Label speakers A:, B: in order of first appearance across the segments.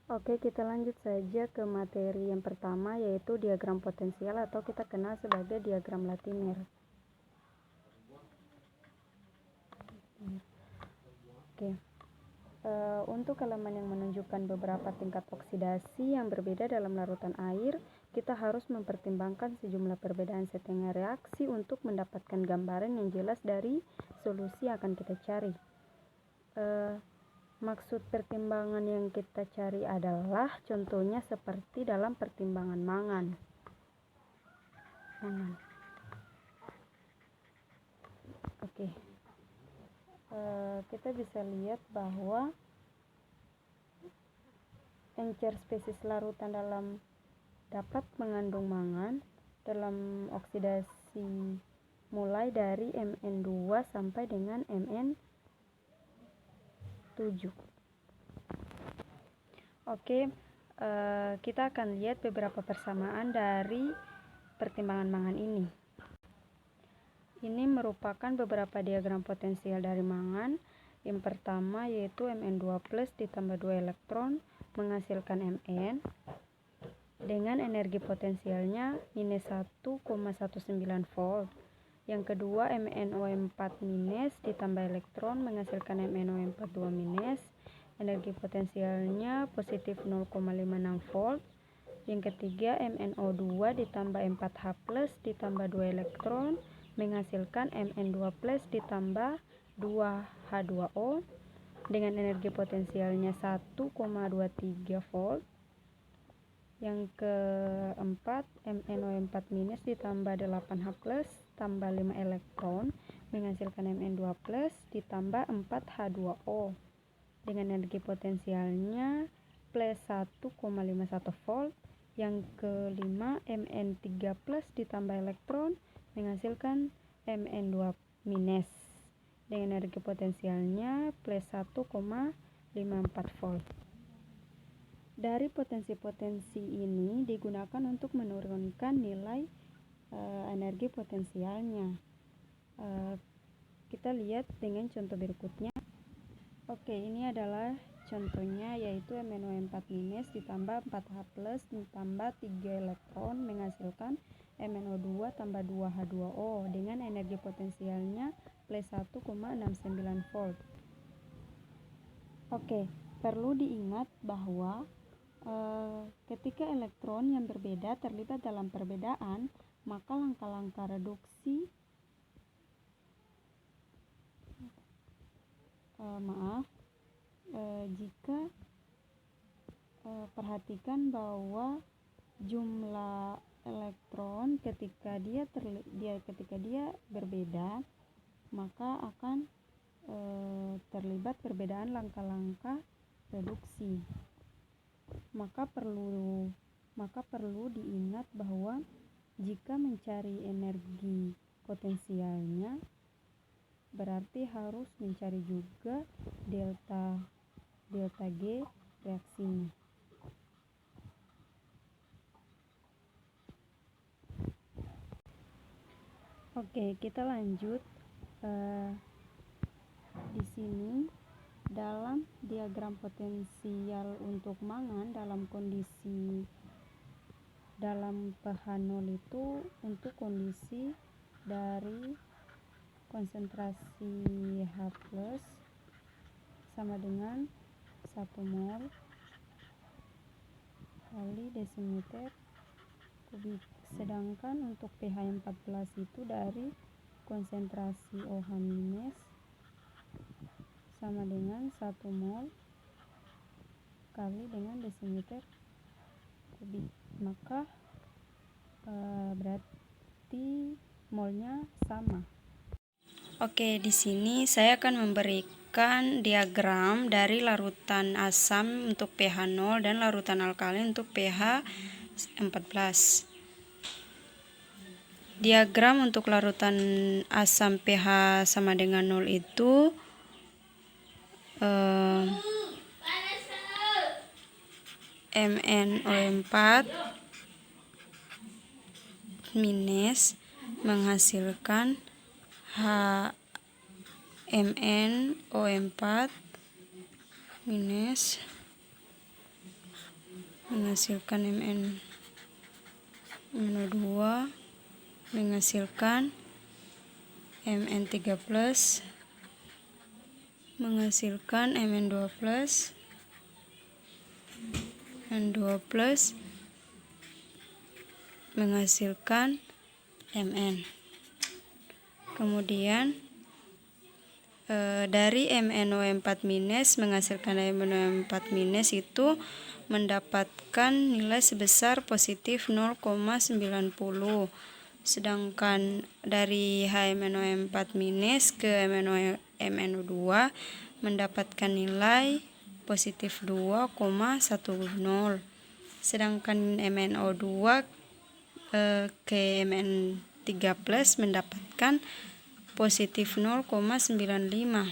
A: Oke, kita lanjut saja ke materi yang pertama, yaitu diagram potensial atau kita kenal sebagai diagram Latimer. Oke, untuk elemen yang menunjukkan beberapa tingkat oksidasi yang berbeda dalam larutan air, kita harus mempertimbangkan sejumlah perbedaan setengah reaksi untuk mendapatkan gambaran yang jelas dari solusi yang akan kita cari. Maksud pertimbangan yang kita cari adalah contohnya seperti dalam pertimbangan mangan. Oke. Kita bisa lihat bahwa encer spesies larutan dapat mengandung mangan dalam oksidasi mulai dari Mn2 sampai dengan Mn7. Oke, kita akan lihat beberapa persamaan dari pertimbangan mangan ini. Ini merupakan beberapa diagram potensial dari mangan. Yang pertama yaitu Mn2+ ditambah 2 elektron menghasilkan Mn dengan energi potensialnya minus 1,19 volt. Yang kedua MnO4- ditambah elektron menghasilkan MnO42-, energi potensialnya positif 0,56 volt. Yang ketiga MnO2 ditambah 4H+ ditambah 2 elektron menghasilkan Mn2+ ditambah 2H2O dengan energi potensialnya 1,23 volt. Yang keempat MnO4- ditambah 8H+ tambah 5 elektron menghasilkan Mn2+ ditambah 4H2O dengan energi potensialnya plus 1,51 volt. Yang kelima Mn3+ ditambah elektron menghasilkan Mn2- dengan energi potensialnya plus 1,54 volt. Dari potensi-potensi ini digunakan untuk menurunkan nilai energi potensialnya. Kita lihat dengan contoh berikutnya. Oke, ini adalah contohnya yaitu MnO4- ditambah 4H+ ditambah 3 elektron menghasilkan MnO2 tambah 2H2O dengan energi potensialnya plus 1,69 volt. Oke, perlu diingat bahwa ketika elektron yang berbeda terlibat dalam perbedaan, maka langkah-langkah reduksi jika perhatikan bahwa jumlah elektron ketika dia berbeda, maka akan terlibat perbedaan langkah-langkah reduksi. Maka perlu diingat bahwa jika mencari energi potensialnya berarti harus mencari juga delta G reaksinya. Oke, kita lanjut. Di sini dalam diagram potensial untuk mangan dalam pH 0 itu untuk kondisi dari konsentrasi H+ sama dengan 1 mol kali desimeter kubik. Sedangkan untuk pH 14 itu dari konsentrasi OH- sama dengan 1 mol kali dengan desimeter kubik. Maka berarti molnya sama. Oke, di sini saya akan memberikan diagram dari larutan asam untuk pH 0 dan larutan alkali untuk pH 14. Diagram untuk larutan asam pH sama dengan 0 itu MnO4- menghasilkan MnO4- menghasilkan MnO2 menghasilkan Mn3+, menghasilkan Mn2+, N2+, menghasilkan Mn. Kemudian dari MnO4- menghasilkan MnO4- itu mendapatkan nilai sebesar positif 0,90. Sedangkan dari HMnO4- ke MnO2 mendapatkan nilai positif 2,10. Sedangkan MnO2 ke Mn3+ mendapatkan positif 0,95.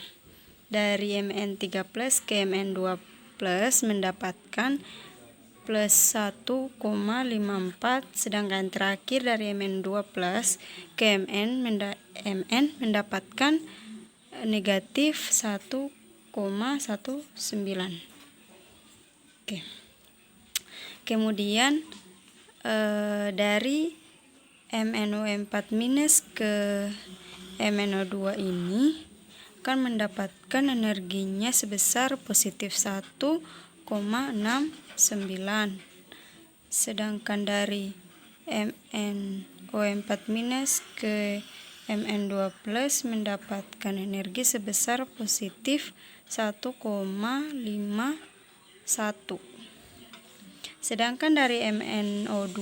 A: Dari Mn3+ ke Mn2+ mendapatkan plus 1,54, sedangkan terakhir dari Mn2+ ke Mn mendapatkan negatif 1,19. Oke. Kemudian dari MnO4- ke MnO2 ini akan mendapatkan energinya sebesar positif 1,69. Sedangkan dari MnO4- ke Mn2+ mendapatkan energi sebesar positif 1,51. Sedangkan dari MnO2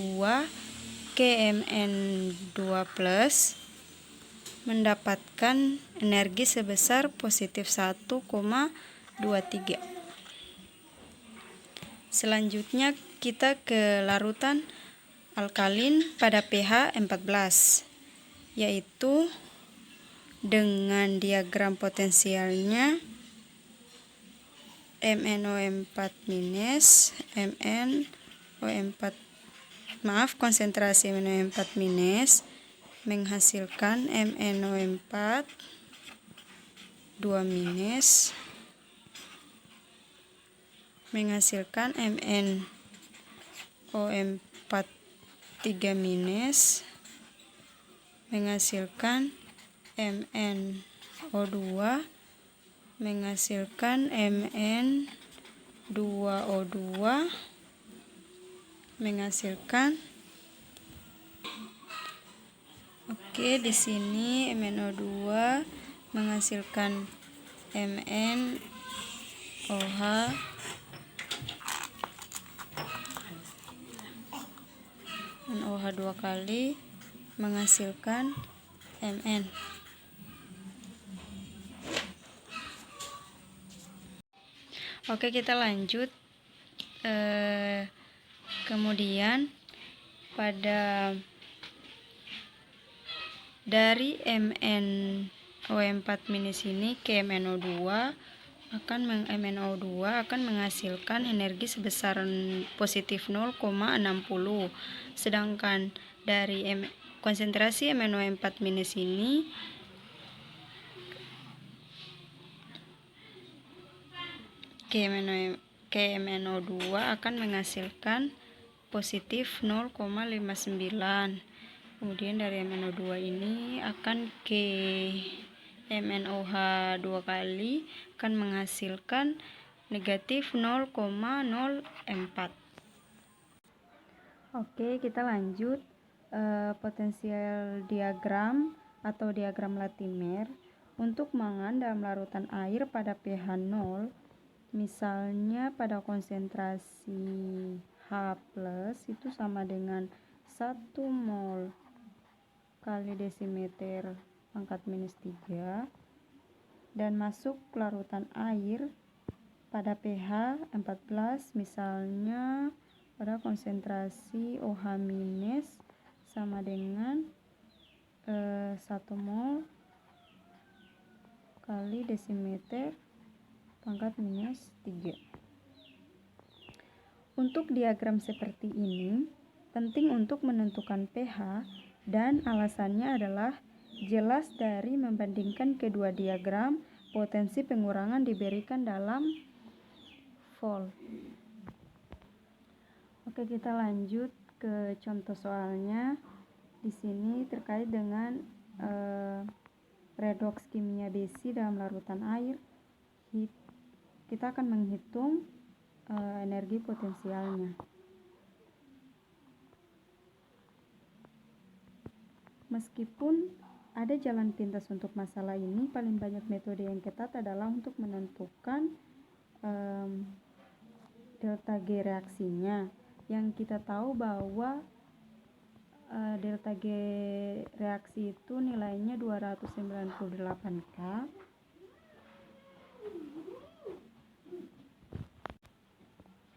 A: ke Mn2+ mendapatkan energi sebesar positif 1,23. Selanjutnya kita ke larutan alkalin pada pH 14, yaitu dengan diagram potensialnya konsentrasi MnO4- menghasilkan MnO4 2- menghasilkan MnO4 3- menghasilkan MnO2 menghasilkan Mn2O2 menghasilkan. Oke, di sini MnO2 menghasilkan MnOH NOH 2 kali menghasilkan Mn. Oke, kita lanjut. Kemudian pada dari MnO4- ini ke MnO2 akan menghasilkan energi sebesar positif 0,60. Sedangkan dari konsentrasi MnO4- ini ke MnO2 akan menghasilkan positif 0,59. Kemudian dari MnO2 ini akan ke MnOH 2 kali akan menghasilkan negatif 0,04. Oke, kita lanjut. Potensial diagram atau diagram Latimer untuk mangan dalam larutan air pada pH 0, misalnya pada konsentrasi H+ itu sama dengan 1 mol kali desimeter pangkat -3, dan masuk larutan air pada pH 14, misalnya pada konsentrasi OH- sama dengan 1 mol kali desimeter pangkat -3. Untuk diagram seperti ini penting untuk menentukan pH, dan alasannya adalah jelas dari membandingkan kedua diagram. Potensi pengurangan diberikan dalam volt. Oke, kita lanjut ke contoh soalnya. Di sini terkait dengan redoks kimia besi dalam larutan air. Kita akan menghitung energi potensialnya. Meskipun ada jalan pintas untuk masalah ini, paling banyak metode yang ketat adalah untuk menentukan delta G reaksinya. Yang kita tahu bahwa delta G reaksi itu nilainya 298 K.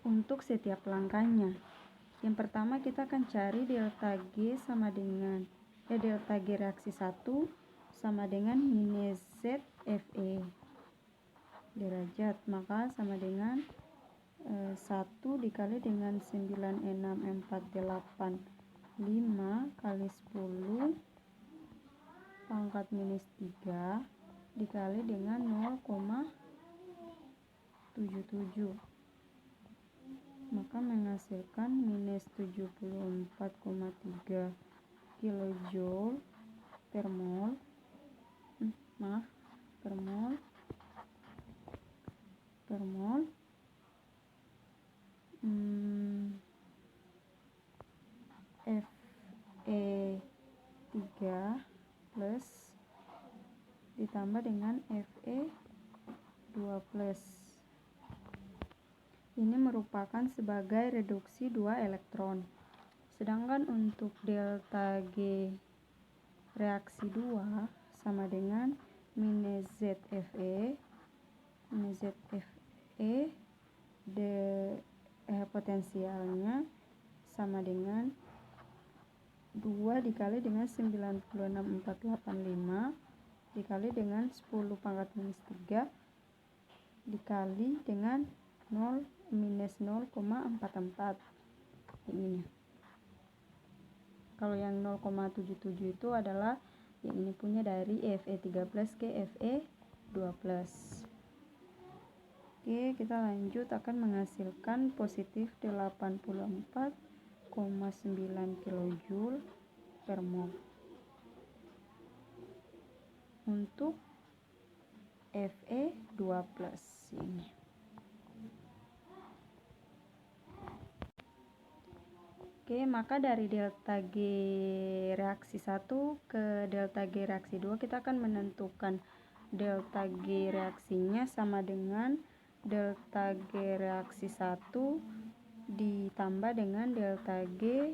A: Untuk setiap langkahnya. Yang pertama kita akan cari delta G sama dengan delta G reaksi 1 sama dengan minus ZFE derajat, maka sama dengan 1 dikali dengan 96485 kali 10 pangkat minus 3 dikali dengan 0,77, maka menghasilkan minus 74,3 kilojoule per mol Fe3 plus ditambah dengan Fe2 plus. Ini merupakan sebagai reduksi 2 elektron. Sedangkan untuk delta G reaksi 2 sama dengan minus ZFE potensialnya sama dengan 2 dikali dengan 96485 dikali dengan 10 pangkat minus 3 dikali dengan minus 0,44 ini. Kalau yang 0,77 itu adalah yang ini punya dari Fe3 plus ke Fe2 plus. Oke, kita lanjut akan menghasilkan positif 84,9 kilojoule per mol. Untuk Fe2 plus ini. Oke, maka dari delta G reaksi 1 ke delta G reaksi 2 kita akan menentukan delta G reaksinya sama dengan delta G reaksi 1 ditambah dengan delta G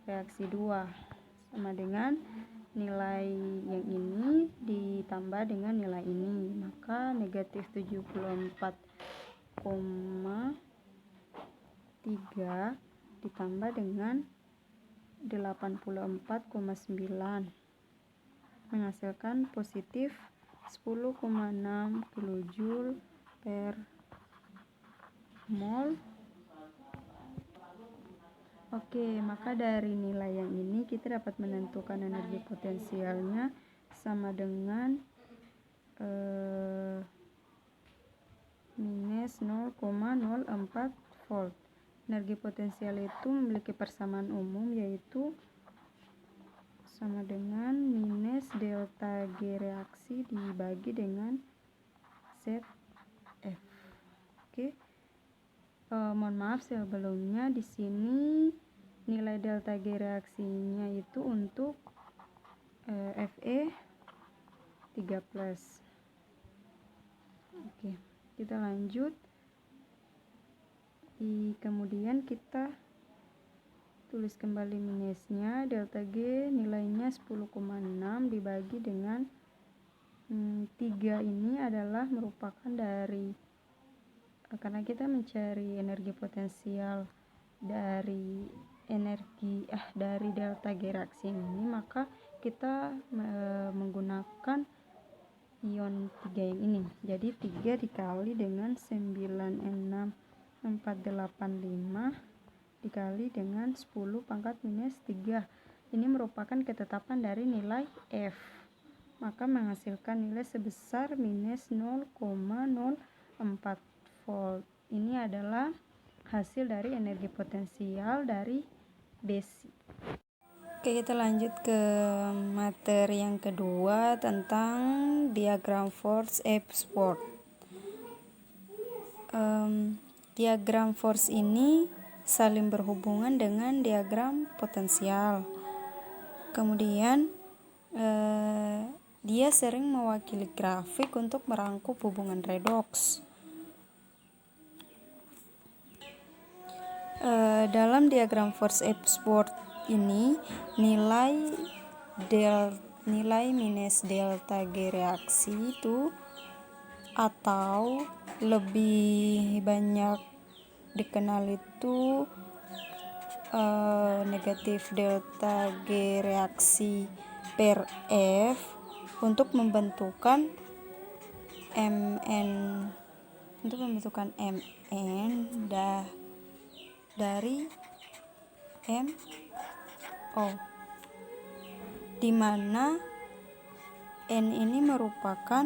A: reaksi 2 sama dengan nilai yang ini ditambah dengan nilai ini, maka negatif 74,3 ditambah dengan 84,9 menghasilkan positif 10,6 kilojoule per mol. Oke, maka dari nilai yang ini kita dapat menentukan energi potensialnya sama dengan minus 0,04 volt. Energi potensial itu memiliki persamaan umum, yaitu sama dengan minus delta G reaksi dibagi dengan ZF. Oke. Mohon maaf sebelumnya, di sini nilai delta G reaksinya itu untuk Fe3 plus. Oke, kita lanjut. Kemudian kita tulis kembali minusnya. Delta G nilainya 10,6 dibagi dengan 3 ini adalah merupakan dari, karena kita mencari energi potensial dari dari delta G reaksi ini, maka kita menggunakan ion 3 yang ini. Jadi 3 dikali dengan 96485 dikali dengan 10 pangkat minus 3. Ini merupakan ketetapan dari nilai F. Maka menghasilkan nilai sebesar minus 0,04 volt. Ini adalah hasil dari energi potensial dari besi. Oke, kita lanjut ke materi yang kedua tentang diagram force export. Diagram force ini saling berhubungan dengan diagram potensial. Kemudian dia sering mewakili grafik untuk merangkup hubungan redoks. Dalam diagram force export ini nilai minus delta G reaksi itu atau lebih banyak dikenal itu negatif delta G reaksi per F untuk membentukkan Mn dari MO, di mana N ini merupakan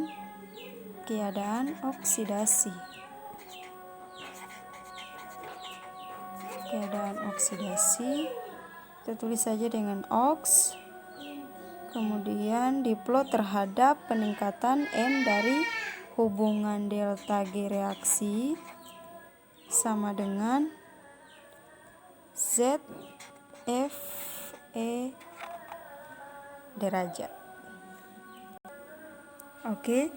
A: keadaan oksidasi. Kita tulis saja dengan oks. Kemudian diplot terhadap peningkatan N dari hubungan delta G reaksi sama dengan Z F E derajat. Oke,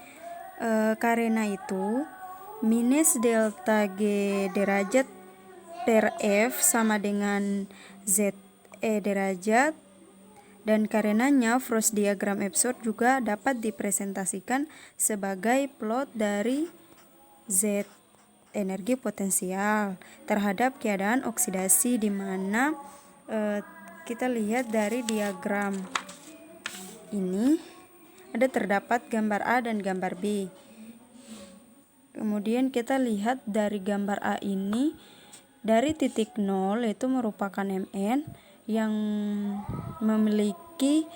A: karena itu minus delta G derajat per F sama dengan Z E derajat, dan karenanya Frost diagram Epsort juga dapat dipresentasikan sebagai plot dari Z energi potensial terhadap keadaan oksidasi, di mana kita lihat dari diagram ini ada terdapat gambar A dan gambar B. Kemudian kita lihat dari gambar A ini, dari titik 0 itu merupakan Mn yang memiliki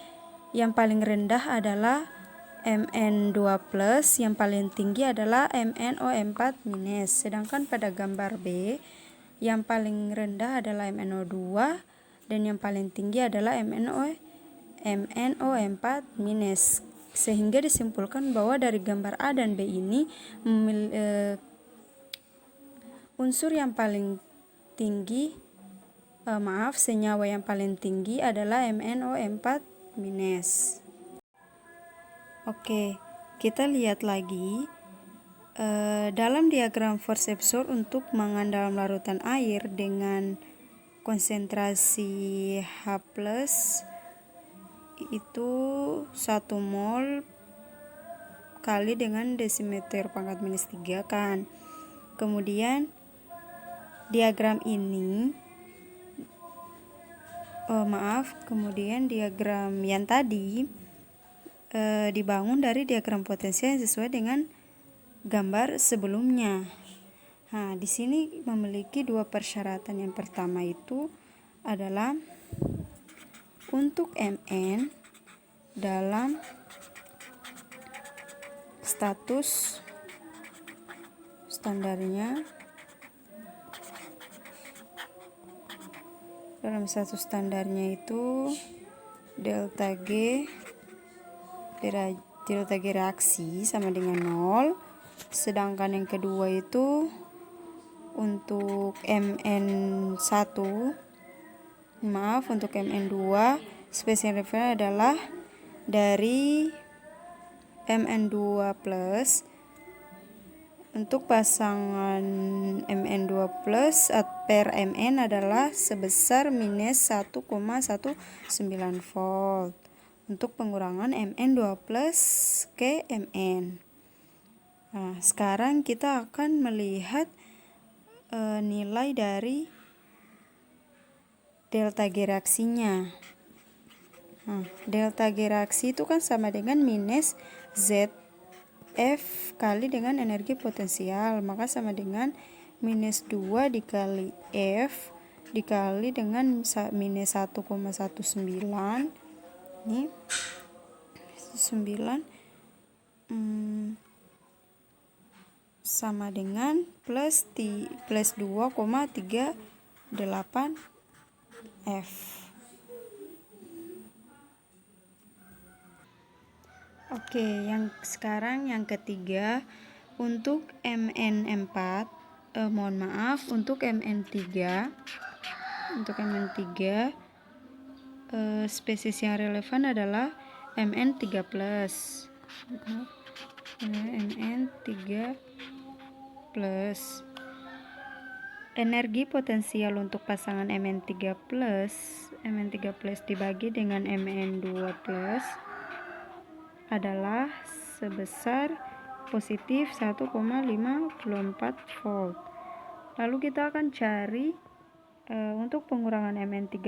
A: yang paling rendah adalah Mn2+, yang paling tinggi adalah MnO4-. Sedangkan pada gambar B, yang paling rendah adalah MnO2 dan yang paling tinggi adalah MnO4-. Sehingga disimpulkan bahwa dari gambar A dan B ini unsur yang paling tinggi senyawa yang paling tinggi adalah MnO4-. Oke, kita lihat lagi dalam diagram force absorb untuk mangan dalam larutan air dengan konsentrasi H+ itu 1 mol kali dengan desimeter pangkat -3 kan. Kemudian diagram ini kemudian diagram yang tadi dibangun dari diagram potensial yang sesuai dengan gambar sebelumnya. Nah, di sini memiliki 2 persyaratan. Yang pertama itu adalah untuk Mn dalam status standarnya itu delta G reaksi sama dengan 0. Sedangkan yang kedua itu untuk untuk Mn2 spesial referensi adalah dari Mn2+. Untuk pasangan Mn2+ per Mn adalah sebesar minus 1,19 volt untuk pengurangan Mn2+ ke Mn. Nah, sekarang kita akan melihat nilai dari delta G reaksinya. Nah, delta G reaksi itu kan sama dengan minus Z F kali dengan energi potensial, maka sama dengan minus 2 dikali F dikali dengan minus 1,19. Ini 9 sama dengan plus 2,38 F. Oke, sekarang yang ketiga, untuk Mn4, untuk Mn3, spesies yang relevan adalah Mn3+. Mn3+. Energi potensial untuk pasangan Mn3+ dibagi dengan Mn2+ adalah sebesar positif 1,54 volt. Lalu kita akan cari untuk pengurangan Mn3+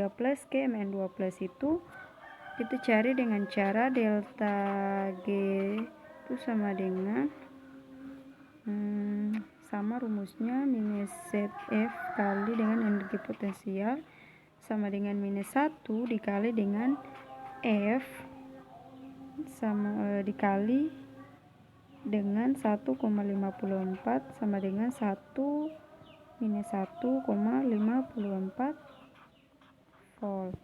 A: ke Mn2+ itu kita cari dengan cara delta G itu sama dengan sama rumusnya minus ZF kali dengan energi potensial sama dengan minus 1 dikali dengan F sama dikali dengan 1,54 sama dengan 1 minus 1,54 volt.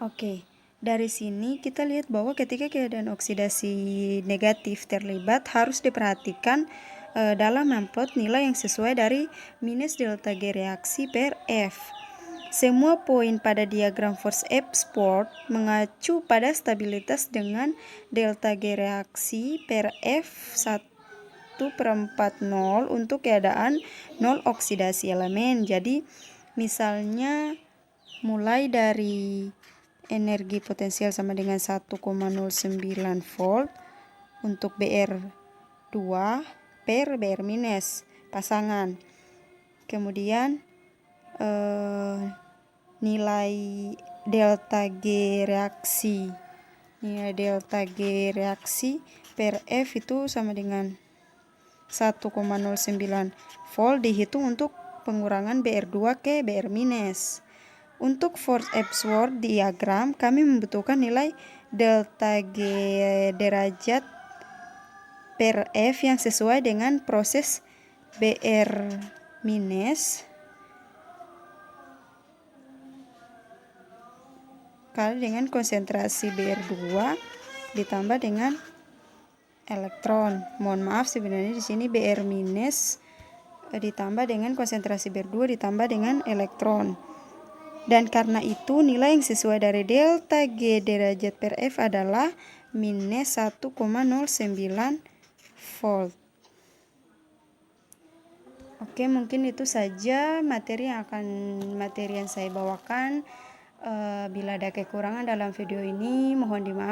A: Oke, dari sini kita lihat bahwa ketika keadaan oksidasi negatif terlibat harus diperhatikan dalam memplot nilai yang sesuai dari minus delta G reaksi per F. Semua poin pada diagram force absorbed mengacu pada stabilitas dengan delta G reaksi per F 1/40 untuk keadaan nol oksidasi elemen. Jadi misalnya mulai dari energi potensial sama dengan 1,09 volt untuk BR2 per BR minus pasangan. Kemudian nilai delta G reaksi per F itu sama dengan 1,09 volt dihitung untuk pengurangan BR2 ke BR minus. Untuk force absorbed diagram kami membutuhkan nilai delta G derajat per F yang sesuai dengan proses BR minus kali dengan konsentrasi BR2 ditambah dengan elektron. Mohon maaf, sebenarnya di sini BR minus ditambah dengan konsentrasi BR2 ditambah dengan elektron. Dan karena itu nilai yang sesuai dari delta G derajat per F adalah minus 1,09 volt. Oke, mungkin itu saja materi yang saya bawakan. Bila ada kekurangan dalam video ini mohon dimaaf.